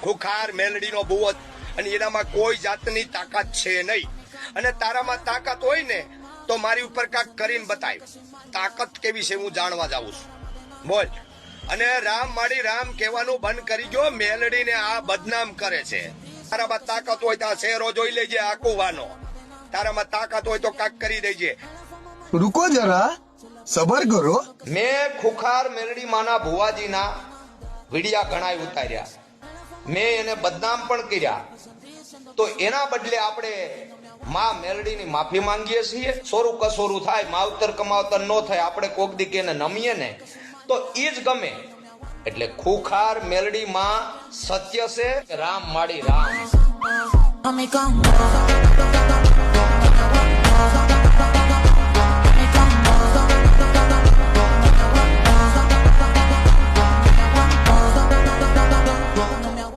ખુખાર મેલડીનો બુવો અને એનામાં કોઈ જાતની તાકાત છે નહીં. અને તારામાં તાકાત હોય ને તો મારી ઉપર કાંઈક કરીને બતાવ. તાકાત કેવી છે હું જાણવા જાઉં છું. બોલ. અને રામ માડી રામ કહેવાનું બંધ કરી ગયો. મેલડીને આ બદનામ કરે છે. તારામાં તાકાત હોય તો આ શેરો જોઈ લેજે આકુવાનો. તારામાં તાકાત હોય તો કાંઈક કરી દેજે. रुको जरा सबर करो. મેં ખુખાર મેલડી માના ભુવાજીના વિડિયા ઘણા ઉતાર્યા. મેં એને બદનામ પણ કર્યા. તો એના બદલે આપણે માં મેલડીની માફી માંગીએ છીએ. સોરું કસોરું થાય, માવતર કમાવતર ન થાય, આપણે કોક દી કે નમીએ ને તો એ જ ગમે. એટલે ખુખાર મેલડી માં સત્ય છે. રામ માડી રામ.